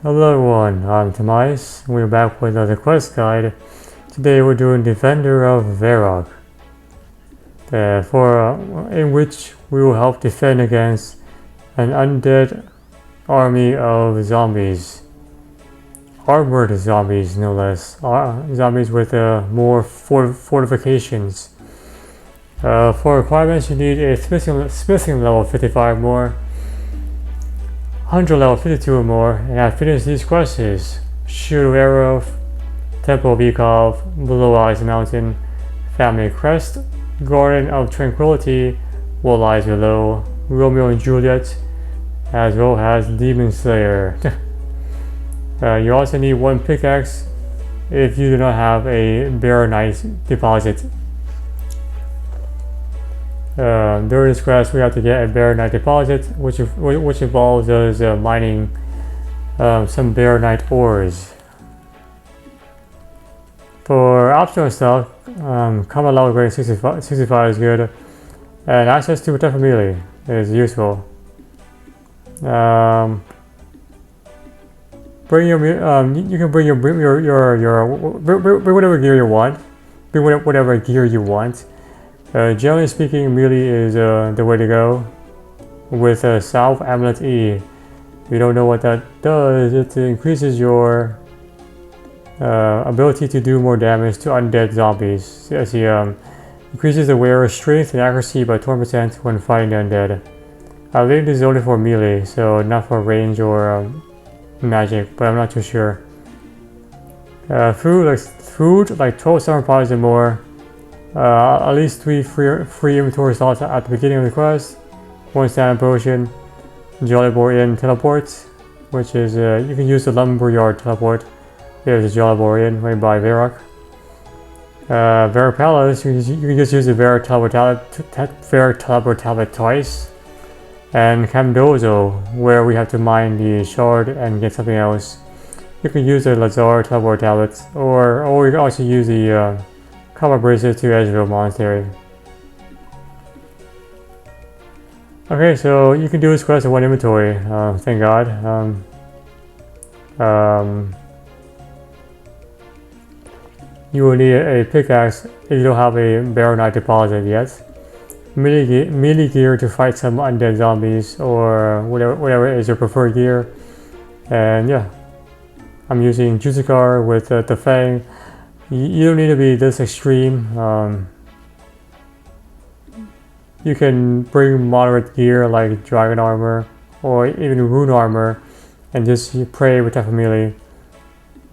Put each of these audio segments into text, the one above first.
Hello everyone, I'm Tomas. We're back with another quest guide. Today we're doing Defender of Varrock, in which we will help defend against an undead army of zombies. Armored zombies, no less. Zombies with more fortifications. For requirements, you need a smithing level 55 more, Hunter level 52 or more, and I've finished these quests: Shoot of Arrav, Temple of Ekov, Below Eyes Mountain, Family Crest, Garden of Tranquility, What Lies Below, Romeo and Juliet, as well as Demon Slayer. You also need one pickaxe if you do not have a Baronite deposit. During this quest we have to get a Baronite deposit, which involves us mining some Baronite ores. For optional stuff, combat level grade 65 is good, and access to attack melee is useful. Bring you can bring whatever gear you want. Bring whatever gear you want. Generally speaking, melee is the way to go. With South Amulet E, if you don't know what that does, it increases your ability to do more damage to undead zombies. As he increases the wearer's strength and accuracy by 20% when fighting the undead. I believe this is only for melee, so not for range or magic, but I'm not too sure. Food like 12 summer pods or more. At least 3 free inventory slots at the beginning of the quest, 1 standard potion, Jolly Boar Inn teleport, which is you can use the Lumberyard teleport. There's the Jolly Boar Inn right by Varrock. Varrock Palace, you can just use the Varrock teleport tablet twice. And Camdozo, where we have to mine the shard and get something else. You can use the Lazar teleport tablets, or you can also use the Combat bracelet to Ezreal Monastery. Okay, so you can do this quest in one inventory, thank god. You will need a pickaxe if you don't have a Baronite deposit yet. Melee gear to fight some undead zombies, or whatever is your preferred gear. And yeah, I'm using Justicar with the Fang. You don't need to be this extreme. You can bring moderate gear like dragon armor or even rune armor and just pray with that melee.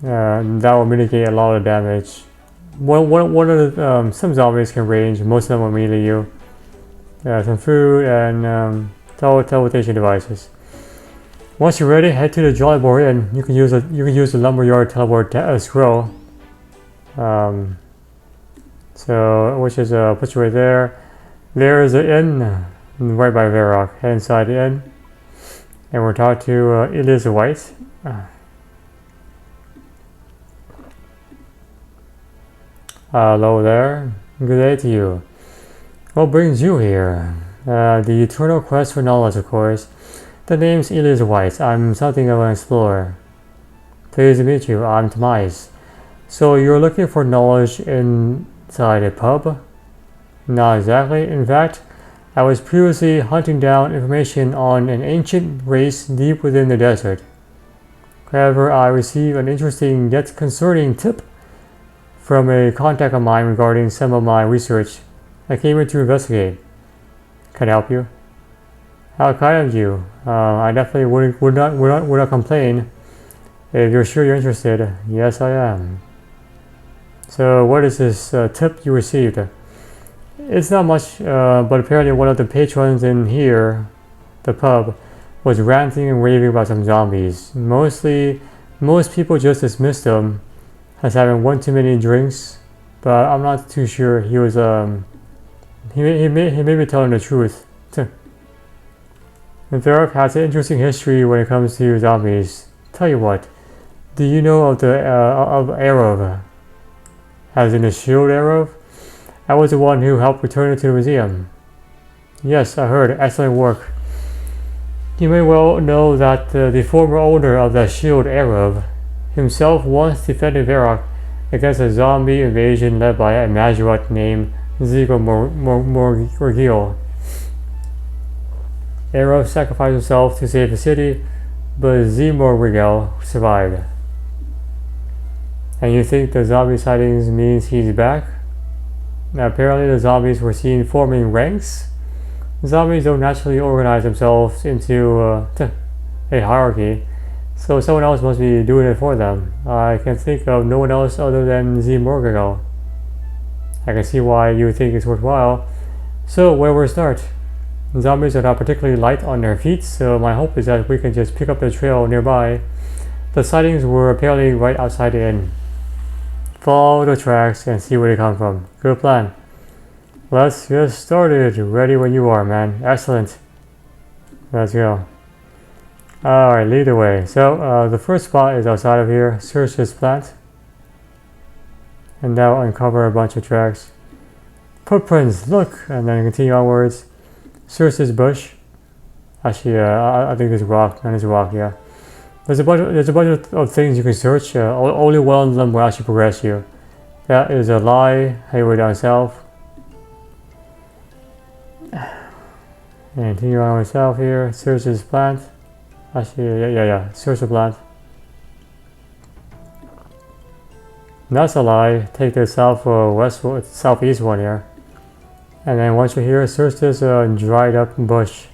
That will mitigate a lot of damage. Some zombies can range, most of them will melee you. Some food and teleportation devices. Once you're ready, head to the Jolly Boar Inn. You can use the Lumberyard teleport scroll. Which is puts you right there. There is the inn right by Varrock. Head inside the inn, and we're talking to Elias White. Hello there. Good day to you. What brings you here? The eternal quest for knowledge, of course. The name's Elias White. I'm something of an explorer. Pleased to meet you. I'm Tomas. So you're looking for knowledge inside a pub? Not exactly. In fact, I was previously hunting down information on an ancient race deep within the desert. However, I received an interesting yet concerning tip from a contact of mine regarding some of my research. I came here to investigate. Can I help you? How kind of you. I definitely would not complain. If you're sure you're interested, yes I am. So what is this tip you received? It's not much, but apparently one of the patrons in here, the pub, was ranting and raving about some zombies. Most people just dismissed them as having one too many drinks, but I'm not too sure. He was he may be telling the truth. Varrock has an interesting history when it comes to zombies. Tell you what, do you know of Arrav? As in the shield Arrav? I was the one who helped return it to the museum. Yes, I heard. Excellent work. You may well know that the former owner of the shield, Arrav, himself once defended Varrock against a zombie invasion led by a Majorat named Morgil. Arrav sacrificed himself to save the city, but Morgil survived. And you think the zombie sightings means he's back? Now, apparently the zombies were seen forming ranks. Zombies don't naturally organize themselves into a hierarchy, so someone else must be doing it for them. I can think of no one else other than Morgil. I can see why you think it's worthwhile. So, where will we start? Zombies are not particularly light on their feet, so my hope is that we can just pick up the trail nearby. The sightings were apparently right outside the inn. Follow the tracks and see where they come from. Good plan. Let's get started. Ready when you are, man. Excellent. Let's go. Alright, lead the way. So, the first spot is outside of here. Search this plant. And that will uncover a bunch of tracks. Footprints, look! And then continue onwards. Search this bush. Actually, I think this rock. And this rock, yeah. There's a bunch of things you can search. Only one of them will actually progress you. That is a lie. Highway down south. And continue on south here. Search this plant. Actually, yeah. Search the plant. That's a lie. Take the southeast one here. And then once you're here, search this dried up bush.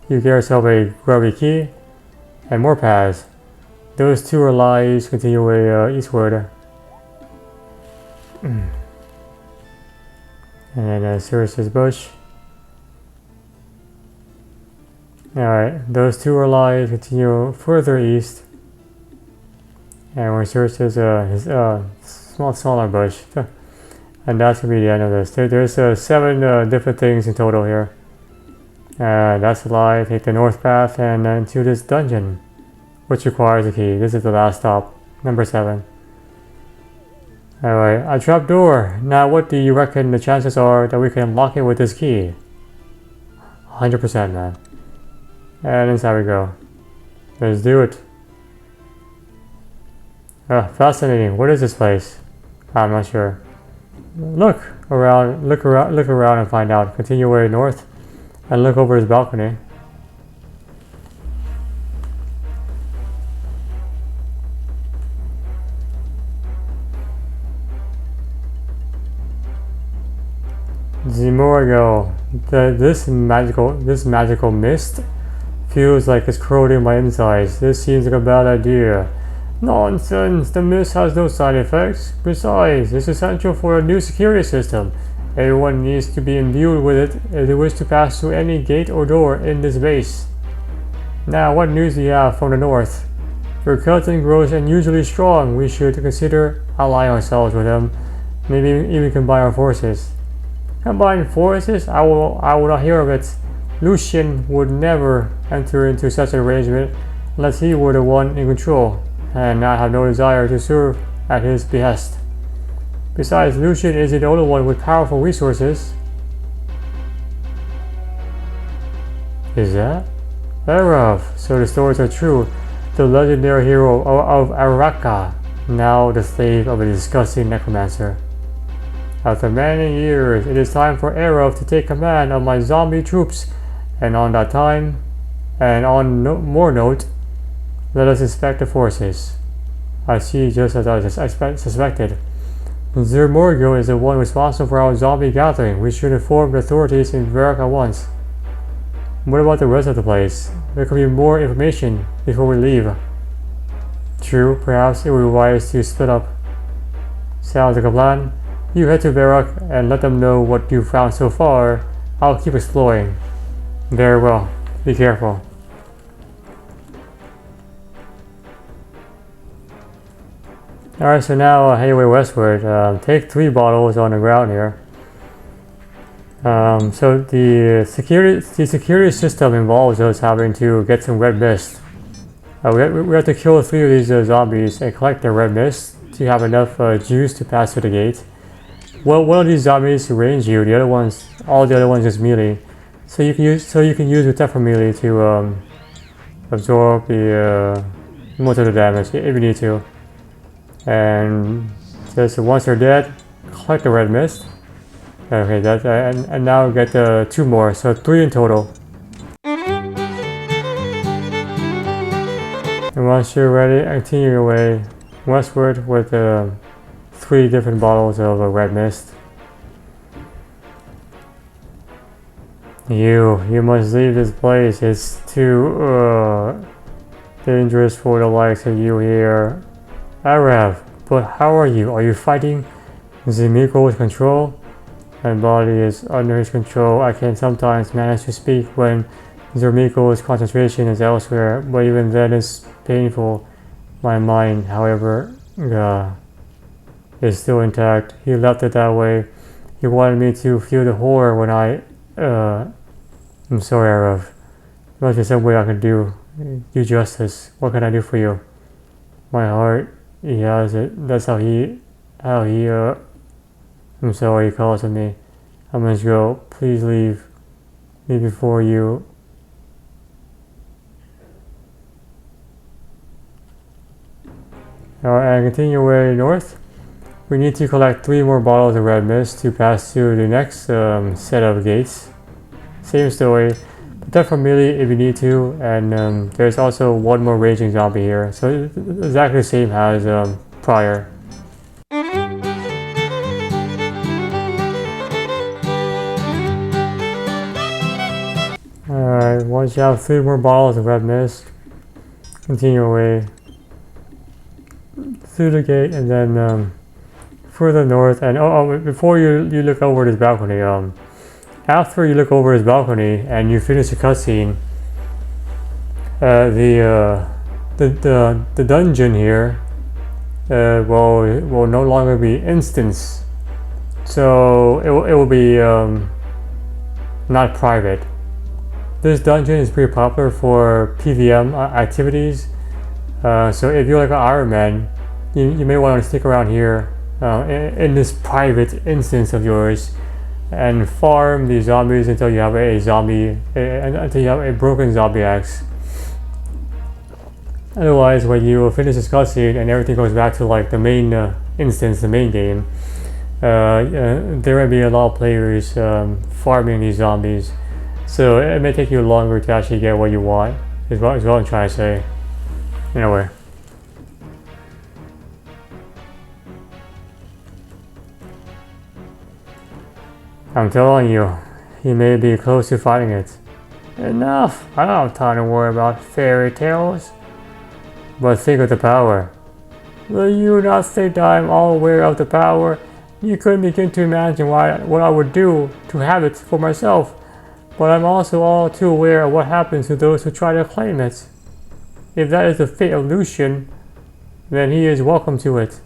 You get yourself a grubby key and more paths. Those two are lies. Continue way eastward. And then search this bush. Alright, those two are lies. Continue further east. And we'll search this smaller bush. And that's going to be the end of this. There's 7 different things in total here. That's a lie. Take the north path and into this dungeon, which requires a key. This is the last stop, number 7. Alright, a trap door. Now what do you reckon the chances are that we can unlock it with this key? 100%, man. And inside we go. Let's do it. Fascinating. What is this place? I'm not sure. Look around and find out. Continue way north and look over his balcony. Morgil. This magical mist feels like it's corroding my insides. This seems like a bad idea. Nonsense! The mist has no side effects. Besides, it's essential for a new security system. Everyone needs to be imbued with it if they wish to pass through any gate or door in this base. Now, what news do you have from the north? Your cousin grows unusually strong. We should consider allying ourselves with him. Maybe even combine our forces. Combine forces? I will not hear of it. Lucian would never enter into such an arrangement unless he were the one in control, and I have no desire to serve at his behest. Besides, Lucian isn't the only one with powerful resources. Is that? Arrav, so the stories are true. The legendary hero of Arrav, now the slave of a disgusting necromancer. After many years, it is time for Arrav to take command of my zombie troops. And on more note, let us inspect the forces. I see, just as I suspected. Morgil is the one responsible for our zombie gathering. We should inform the authorities in Varrock at once. What about the rest of the place? There could be more information before we leave. True, perhaps it would be wise to split up. Sounds like a plan. You head to Varrock and let them know what you found so far. I'll keep exploring. Very well. Be careful. Alright, so now headway westward. Take 3 bottles on the ground here. So the security system involves us having to get some red mist. We have to kill 3 of these zombies and collect the red mist to have enough juice to pass through the gate. Well, one of these zombies range you. All the other ones just melee. So you can use your Tefra melee to absorb the most of the damage if you need to. And just once they're dead, collect the red mist. Okay, that's and now get 2 more, so 3 in total. And once you're ready, continue your way westward with 3 different bottles of red mist. You must leave this place. It's too dangerous for the likes of you here. Arrav, but how are you? Are you fighting Zemiko's control? My body is under his control. I can sometimes manage to speak when Zemiko's concentration is elsewhere, but even then it's painful. My mind, however, is still intact. He left it that way. He wanted me to feel the horror when I'm sorry, Arrav. There must be some way I can do justice. What can I do for you? My heart, he has it. That's how he, I'm sorry, he calls on me. I must go. Please leave. Leave before you. Alright, and continue your way north. We need to collect 3 more bottles of red mist to pass to the next set of gates. Same story. Protect from melee if you need to, and there's also 1 more raging zombie here, so it's exactly the same as prior. Alright, once you have 3 more bottles of red mist, continue your way through the gate and then further north. And before you look over this balcony, after you look over his balcony and you finish the cutscene, the dungeon here will no longer be instance, so it will be not private. This dungeon is pretty popular for PVM activities, so if you're like an Iron Man, you may want to stick around here in this private instance of yours and farm the zombies until you have until you have a broken zombie axe. Otherwise, when you finish this cutscene and everything goes back to like the main instance, the main game, there may be a lot of players farming these zombies, so it may take you longer to actually get what you want, is what I'm trying to say. Anyway. I'm telling you, he may be close to fighting it. Enough! I don't have time to worry about fairy tales. But think of the power. Will you not think that I'm all aware of the power? You couldn't begin to imagine what I would do to have it for myself. But I'm also all too aware of what happens to those who try to claim it. If that is the fate of Lucian, then he is welcome to it.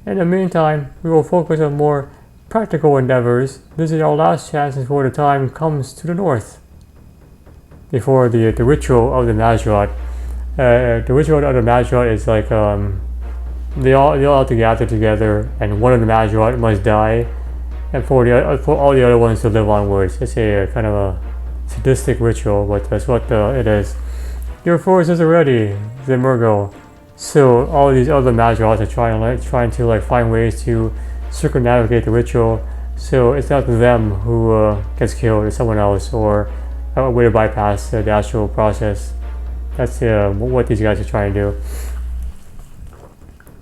In the meantime, we will focus on more practical endeavors. This is our last chance before the time comes to the north. Before the ritual of the Mazrot. The ritual of the Mazrot is like they all have to gather together, and one of the Mazrot must die, and for all the other ones to live onwards. It's a kind of a sadistic ritual, but that's what it is. Your forces are ready, Zemurgo. So all these other Mazrots are trying to find ways to circumnavigate the ritual, so it's not them who gets killed, it's someone else, or a way to bypass the actual process. That's what these guys are trying to do.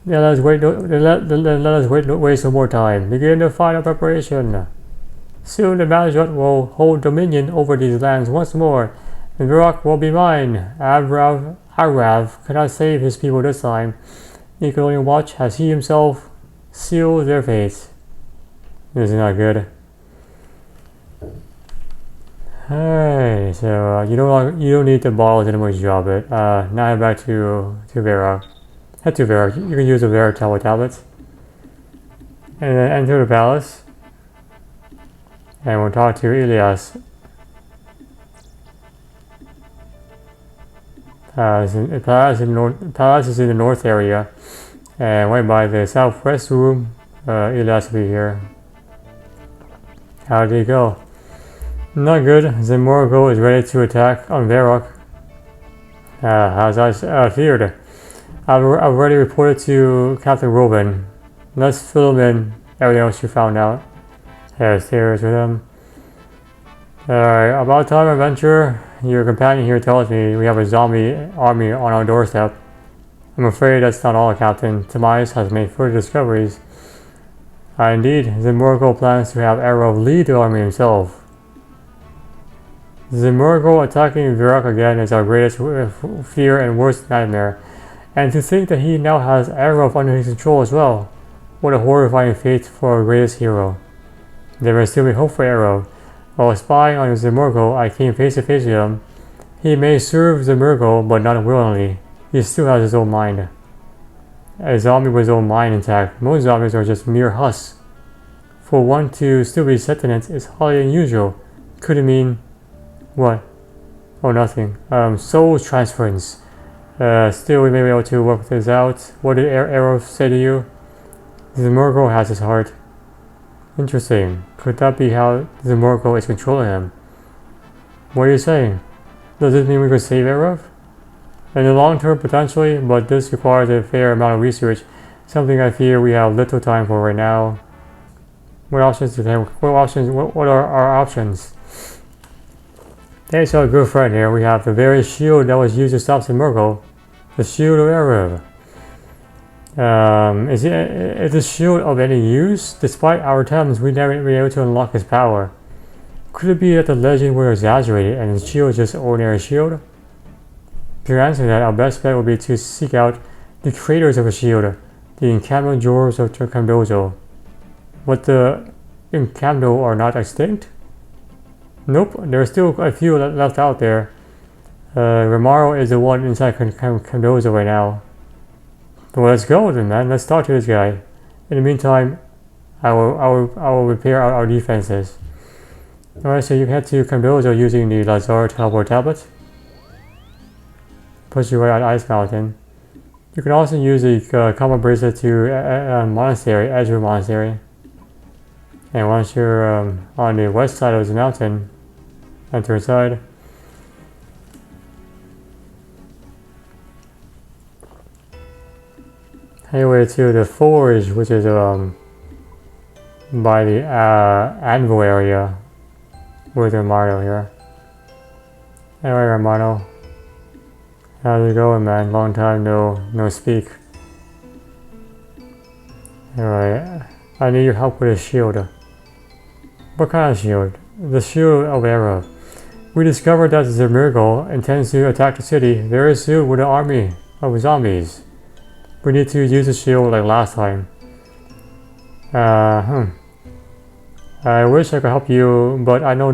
Yeah, let us waste some more time. Begin the final preparation. Soon the Mazrot will hold dominion over these lands once more, and Varrock will be mine. Arrav cannot save his people this time. He can only watch as he himself seals their fates. This is not good. Alright, so you don't need the balls anymore to drop it. Now head back to Varrock. Head to Varrock. You can use the Varrock Tower tablets. And then enter the palace. And we'll talk to Elias. Palace is in the north area. And right by the southwest room, Elias will be here. How did it go? Not good. Zemurgo is ready to attack on Varrock. As I feared. I've already reported to Captain Robin. Let's fill him in everything else you found out. Serious with him. Alright, about time adventure. Your companion here tells me we have a zombie army on our doorstep. I'm afraid that's not all, Captain. Tobias has made further discoveries. Indeed, Zimurgo plans to have Arrav lead the army himself. Zimurgo attacking Varrock again is our greatest fear and worst nightmare. And to think that he now has Arrav under his control as well. What a horrifying fate for our greatest hero. There may still be hope for Arrav. While spying on Zimurgo, I came face to face with him. He may serve Zimurgo, but not willingly. He still has his own mind. A zombie with his own mind intact. Most zombies are just mere husks. For one to still be sentient is highly unusual. Could it mean... what? Oh, nothing. Soul transference. Still, we may be able to work this out. What did Arrav say to you? Zimurgo has his heart. Interesting. Could that be how Zimurgo is controlling him? What are you saying? Does this mean we could save Arrav? In the long term, potentially, but this requires a fair amount of research, something I fear we have little time for right now. What options do they have? What are our options? Thanks to our good friend here, we have the very shield that was used to stop Zimurgo. The shield of Arrav. Is the shield of any use? Despite our attempts, we never been able to unlock his power. Could it be that the legend was exaggerated and the shield is just an ordinary shield? To answer that, our best bet would be to seek out the creators of a shield, the encampment dwarves of Camdozo. But the Camdo are not extinct? Nope, there are still a few left out there. Romaro is the one inside Camdozo right now. Well, let's go then, man. Let's talk to this guy. In the meantime, I will repair our defenses. Alright, so you head to Camdozo using the Lazar teleport tablet. Puts you right on Ice Mountain. You can also use the combo bracelet to Monastery, Ezra Monastery. And once you're on the west side of the mountain, enter inside. Anyway, to the forge, which is by the anvil area with Romano here. Anyway, Romano, how's it going, man? Long time no speak. Anyway, I need your help with a shield. What kind of shield? The shield of Arrav. We discovered that Zimurgo intends to attack the city very soon with an army of zombies. We need to use the shield like last time. I wish I could help you, but I know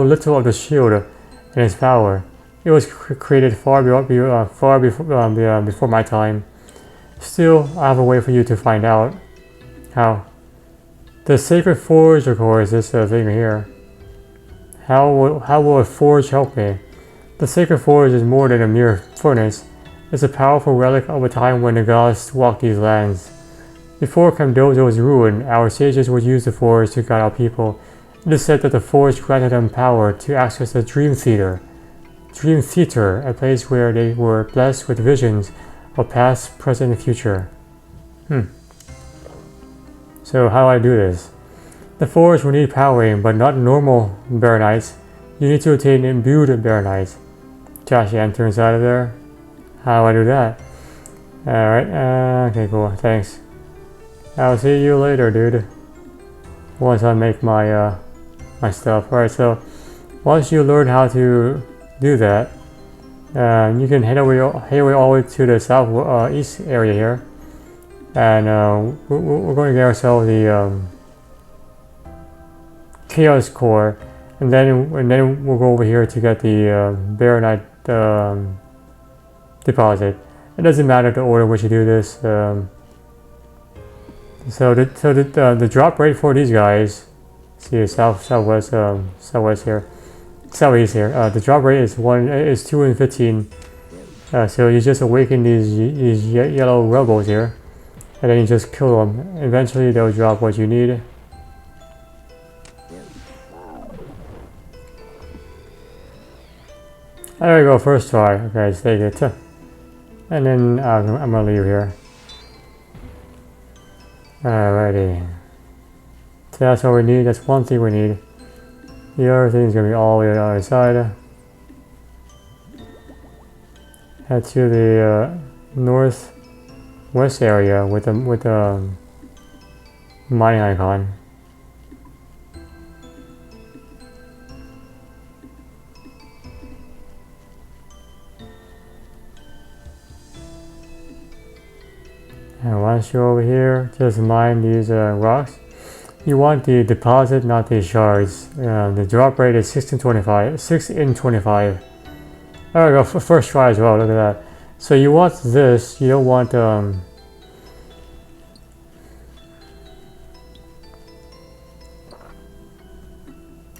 little of the shield and its power. It was created far before my time. Still, I have a way for you to find out. How? The sacred forge, of course, this thing here. How will a forge help me? The sacred forge is more than a mere furnace. It's a powerful relic of a time when the gods walked these lands. Before Camdozo was ruined, our sages would use the forge to guide our people. It is said that the forge granted them power to access the Dream Theater, a place where they were blessed with visions of past, present, and future. So how do I do this? The forge will need powering, but not normal baronites. You need to obtain imbued baronites. Josh, you enter inside of there. How do I do that? Alright, okay, cool, thanks. I'll see you later, dude. Once I make my my stuff. Alright, so once you learn how to do that, you can head away all the way to the south east area here. And we're going to get ourselves the Chaos Core, and then we'll go over here to get the Baronite deposit. It doesn't matter the order in which you do this. So the drop rate for these guys, see southeast here. The drop rate is 2 and 15. So you just awaken these yellow rebels here, and then you just kill them. Eventually they'll drop what you need. There we go, first try. Okay, let's take it. And then I'm gonna leave here. Alrighty. So that's what we need. That's one thing we need. The other thing is gonna be all the way on the other side. Head to the northwest area with the mining icon. And once you're over here, just mine these rocks. You want the deposit, not the shards. The drop rate is 6 in 25. 6 in 25. There we go, first try as well, look at that. So you want this, you don't want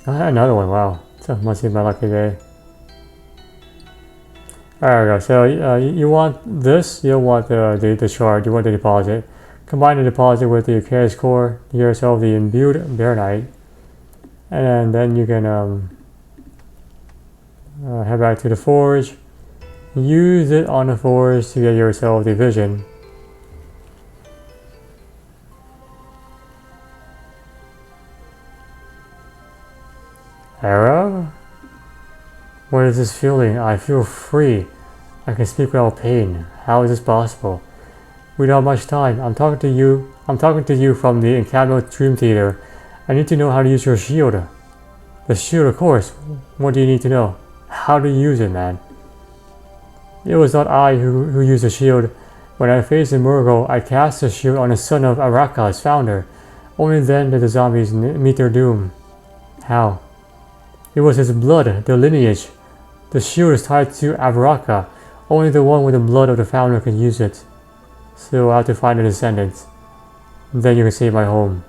another one, wow. So must be my lucky day. There we go, so you want this, you don't want the shard, you want the deposit. Combine the deposit with the chaos core, get yourself the imbued bear knight. And then you can head back to the forge. Use it on the forge to get yourself the vision. Arrav? What is this feeling? I feel free. I can speak without pain. How is this possible? We don't have much time. I'm talking to you from the encampment Dream Theater. I need to know how to use your shield. The shield, of course. What do you need to know? How to use it, man. It was not I who used the shield. When I faced the Murgo, I cast the shield on the son of Arrav, its founder. Only then did the zombies meet their doom. How? It was his blood, the lineage. The shield is tied to Varrock. Only the one with the blood of the founder can use it. So I have to find the descendants. Then you can save my home.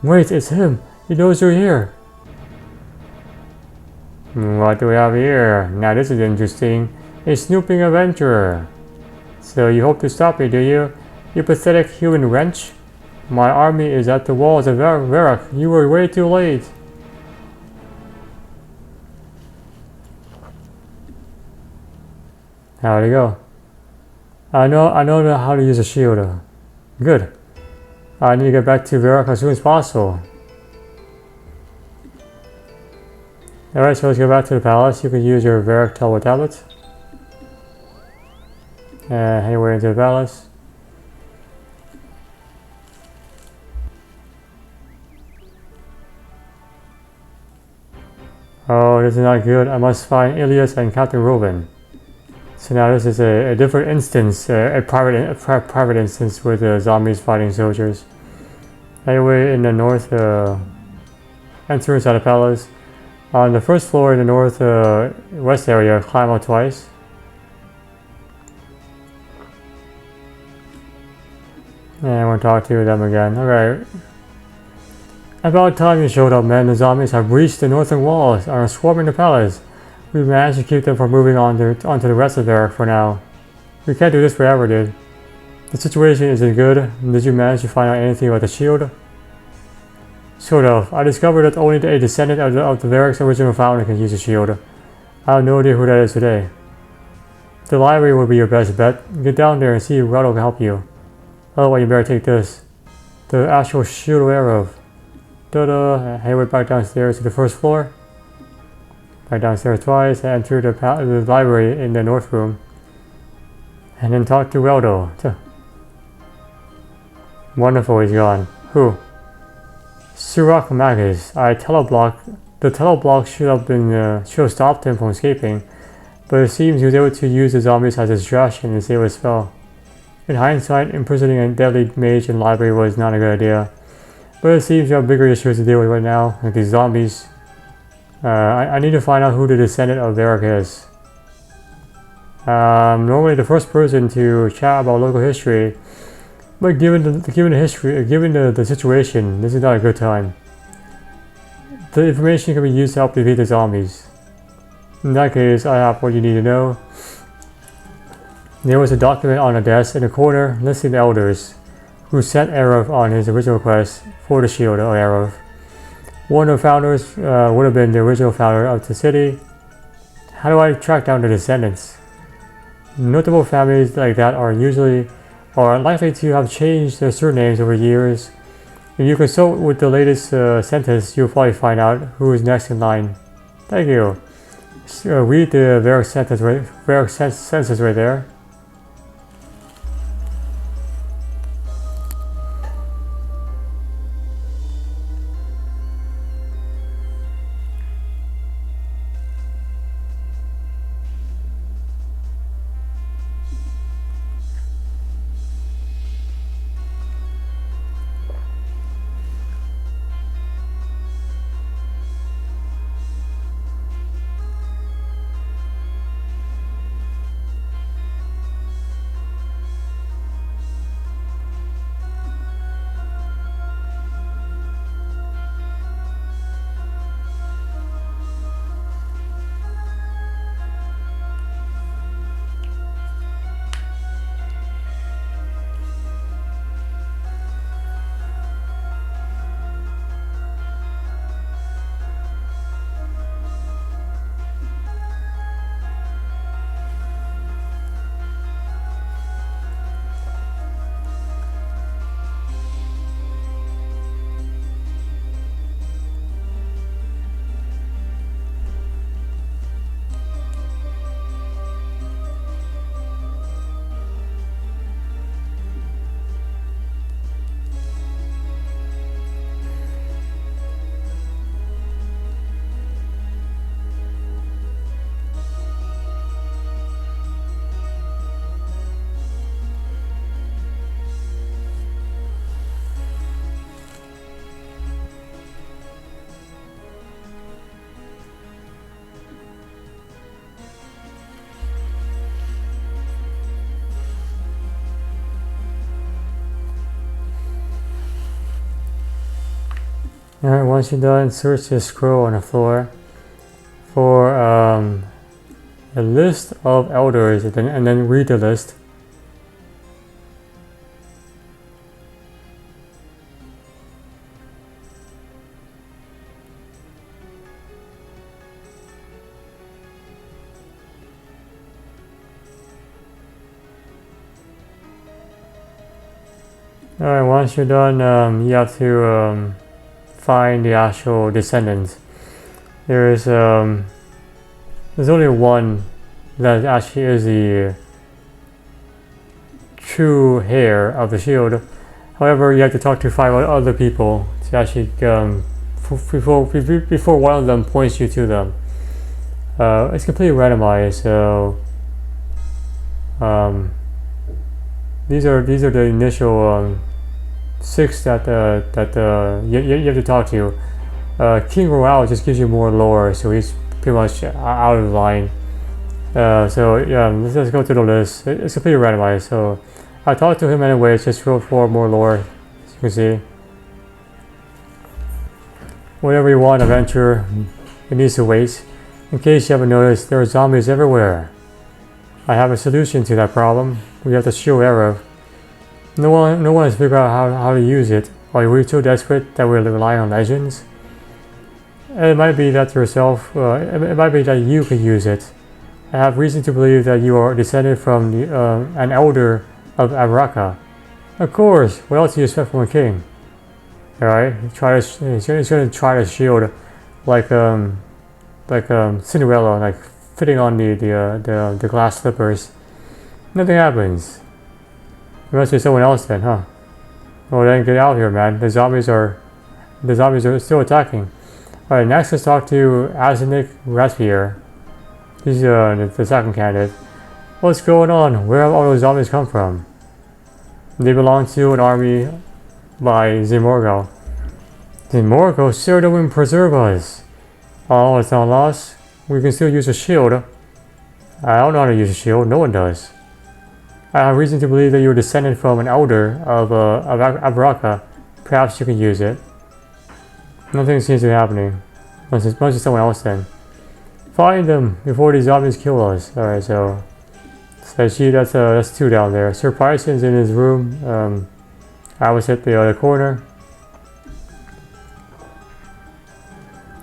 Wait, it's him. He knows you're here. What do we have here? Now this is interesting. A snooping adventurer. So you hope to stop me, do you? You pathetic human wrench. My army is at the walls of Varrock. You were way too late. How'd it go? I know how to use a shield. Good. I need to get back to Varrock as soon as possible. Alright, so let's go back to the palace. You can use your Varrock Tower tablet. Head way into the palace. Oh, this is not good. I must find Ilias and Captain Robin. So now this is a different instance, a private instance with zombies fighting soldiers. Anyway, in the north entrance of the palace, on the first floor in the northwest area, climb up twice. And we'll talk to them again. Alright. About time you showed up, man. The zombies have reached the northern walls and are swarming the palace. We managed to keep them from moving onto the rest of Varrock for now. We can't do this forever, dude. The situation isn't good. Did you manage to find out anything about the shield? Sort of. I discovered that only a descendant of the Varrock's original founder can use the shield. I have no idea who that is today. The library will be your best bet. Get down there and see if Varrock can help you. Oh, you better take this. The actual shield of Arrav. Ta-da! Head back downstairs to the first floor. Back downstairs twice, and enter the library in the north room. And then talk to Reldo. Wonderful, he's gone. Who? Surak Magus. The teleblock should have stopped him from escaping, but it seems he was able to use the zombies as a distraction and save his spell. In hindsight, imprisoning a deadly mage in the library was not a good idea, but it seems you have bigger issues to deal with right now, like these zombies. I need to find out who the descendant of Varrock is. Normally the first person to chat about local history, but given the situation, this is not a good time. The information can be used to help defeat the zombies. In that case, I have what you need to know. There was a document on a desk in the corner listing the elders who sent Arrav on his original quest for the shield of Arrav. One of the founders would have been the original founder of the city. How do I track down the descendants? Notable families like that are likely to have changed their surnames over years. If you consult with the latest census, you'll probably find out who is next in line. Thank you. Read the Varrock census right there. Alright, once you're done, search the scroll on the floor for a list of elders and then read the list. Alright, once you're done, you have to find the actual descendants. There's only one that actually is the true heir of the shield. However, you have to talk to 5 other people to actually before one of them points you to them. It's completely randomized, so these are the initial 6 that you have to talk to. King Royale just gives you more lore, so he's pretty much out of line. So yeah, let's go to the list. It's completely randomized, so I talked to him anyway. It's just for more lore, as you can see. Whatever you want, adventure, it needs to wait. In case you haven't noticed, there are zombies everywhere. I have a solution to that problem. We have to show Arrav. No one has figured out how to use it. Are we so desperate that we rely on legends? It might be that yourself. It might be that you can use it. I have reason to believe that you are descended from an elder of Arrav. Of course. What else do you expect from a king? All right. He's going to try to shield, like Cinderella, like fitting on the glass slippers. Nothing happens. It must be someone else then, huh? Well then, get out of here, man. The zombies are still attacking. All right, next let's talk to Arsenic Raspier. He's the second candidate. What's going on? Where have all those zombies come from? They belong to an army by Zimorgo. Zimorgo, sir, the wind preserve us. Oh, it's not lost. We can still use a shield. I don't know how to use a shield. No one does. I have reason to believe that you're descended from an elder of Arrav. Perhaps you can use it. Nothing seems to be happening. Must be someone else then. Find them before these zombies kill us. Alright, so that's 2 down there. Sir Parsons in his room. I was at the other corner.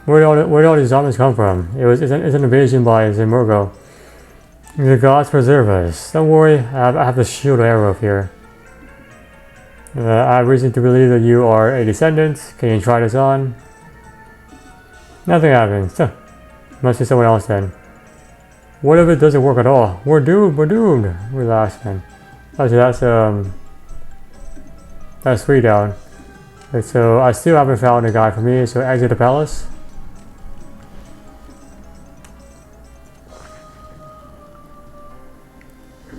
Where did all these zombies come from? It's an invasion by Zimurgo. The gods preserve us. Don't worry, I have the shield of Arrav here. I have reason to believe that you are a descendant. Can you try this on? Nothing happens. Must be someone else then. What if it doesn't work at all? We're doomed. Relax, man. Actually, that's 3 down. Okay, so I still haven't found a guy for me, so exit the palace.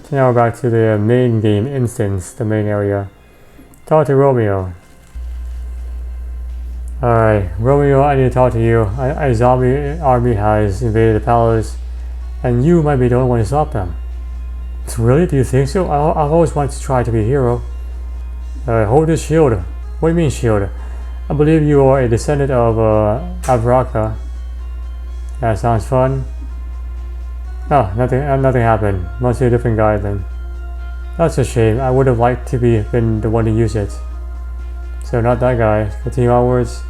So now we're back to the main game instance, the main area. Talk to Romeo. Alright, Romeo, I need to talk to you. A zombie army has invaded the palace, and you might be the only one to stop them. Really? Do you think so? I've always wanted to try to be a hero. Hold this shield. What do you mean shield? I believe you are a descendant of Varrock. That sounds fun. Oh, nothing happened. Must be a different guy then. That's a shame. I would have liked to been the one to use it. So not that guy. Continue onwards.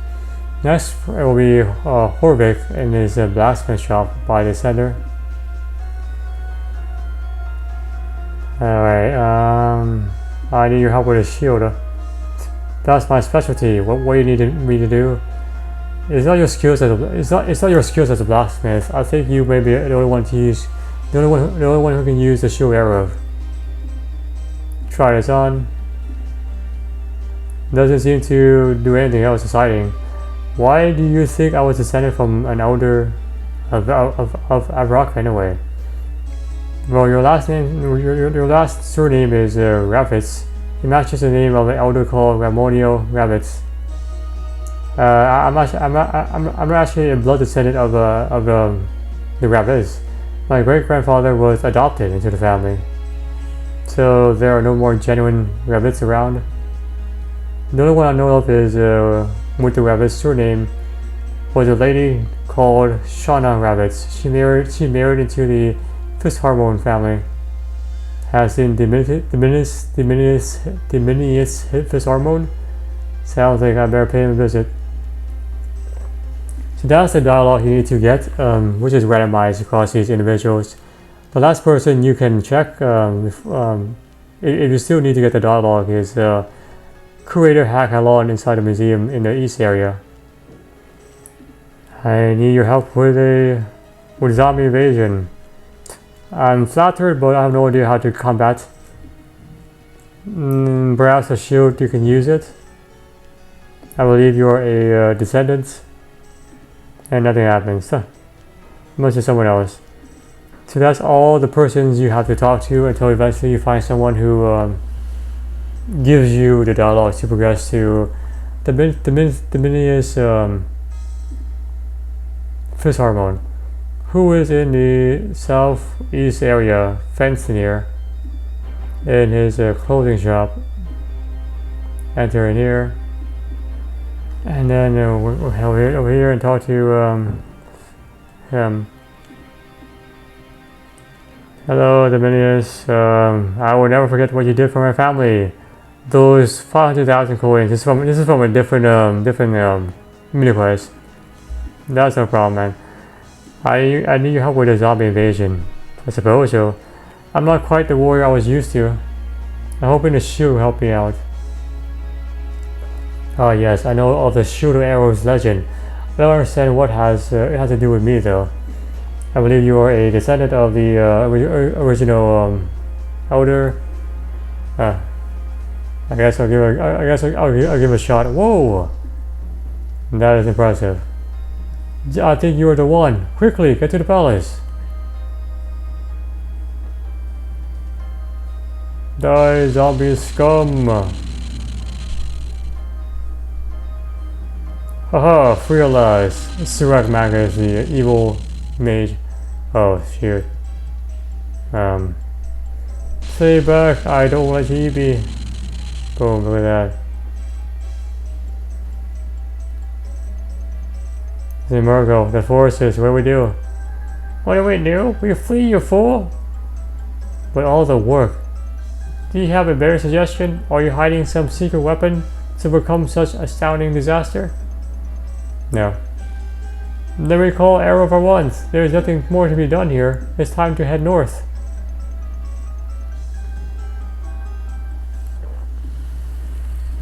Next it will be Horvik in his blacksmith shop by the center. Alright, I need your help with a shield. That's my specialty. What do you need me to do? It's not your skills as a blacksmith. I think you may be the only one who can use the shield Arrav. Try this on. Doesn't seem to do anything else exciting. Why do you think I was descended from an elder of Varrock anyway? Well, your last surname is Ravitz. It matches the name of an elder called Ramonio Ravitz. I'm actually a blood descendant of the Ravitz. My great grandfather was adopted into the family, so there are no more genuine Ravitz around. The only one I know of is with the Ravitz surname was a lady called Shauna Ravitz. She married into the Fist Hormone family. Has in Diminius Fist Hormone. Sounds like I better pay him a visit. So that's the dialogue you need to get, which is randomized across these individuals. The last person you can check, if you still need to get the dialogue, is Curator Hack Halon inside the museum in the east area. I need your help with zombie invasion. I'm flattered, but I have no idea how to combat. Perhaps a shield, you can use it. I believe you are a descendant. And nothing happens. Must be someone else. So that's all the persons you have to talk to until eventually you find someone who gives you the dialogue to progress to the Diminius Fist Hormone, who is in the southeast area, fenced near, in his clothing shop. Enter in here. And then over here and talk to him. Hello, Dominius. I will never forget what you did for my family. Those 500,000 coins. This is from a different mini quest. That's no problem, man. I need your help with the zombie invasion. I suppose so. I'm not quite the warrior I was used to. I'm hoping the shield will help me out. Oh yes, I know of the Shield of Arrow's legend. I don't understand what it has to do with me though. I believe you are a descendant of the original elder. I guess I'll give a shot. Whoa, that is impressive. I think you are the one. Quickly, get to the palace. Die, zombie scum. Haha, realize Surak Maga is the evil mage. Oh shoot. Stay back, I don't like EB. Boom, look at that. Zimurgo, the forces, what do we do? What do we do? We flee, you fool! But all the work. Do you have a better suggestion? Are you hiding some secret weapon to overcome such astounding disaster? No. Then we call Arrav for once. There's nothing more to be done here. It's time to head north.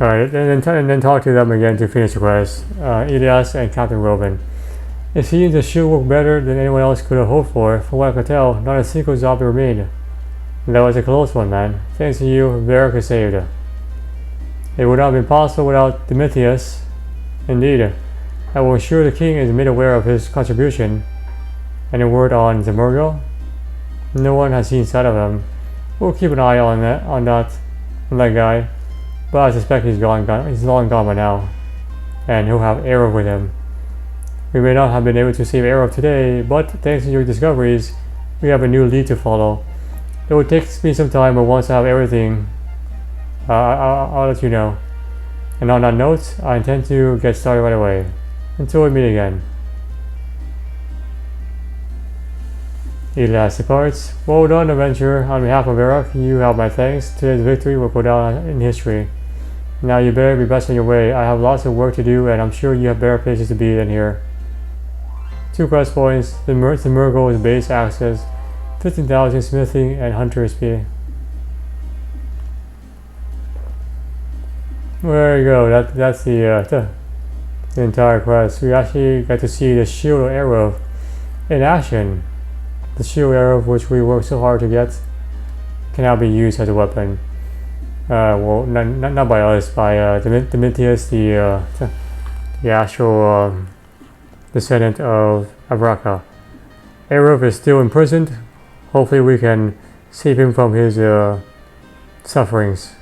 Alright, and then talk to them again to finish the quest. Elias and Captain Robin. It seems the shield worked better than anyone else could have hoped for. From what I could tell, not a single zombie remained. That was a close one, man. Thanks to you, Varrock is saved. It would not have been possible without Demetrius. Indeed. I will ensure the king is made aware of his contribution. Any word on Zemurgo? No one has seen sight of him. We'll keep an eye on that guy. But I suspect he's long gone by now. And he'll have Arrav with him. We may not have been able to save Arrav today, but thanks to your discoveries, we have a new lead to follow. It will take me some time, but once I have everything, I'll let you know. And on that note, I intend to get started right away. Until we meet again. Elias departs. Well done, adventurer. On behalf of Varrock, you have my thanks. Today's victory will go down in history. Now you better be best on your way. I have lots of work to do, and I'm sure you have better places to be than here. 2 quest points. The Murgle is base access. 15,000 smithing and hunter XP. There you go. That's the entire quest. We actually got to see the shield of Arrav in action. The shield Arrav, which we worked so hard to get, can now be used as a weapon. Well, not by us, by Demetrius, the actual descendant of Varrock. Arrav is still imprisoned. Hopefully we can save him from his sufferings.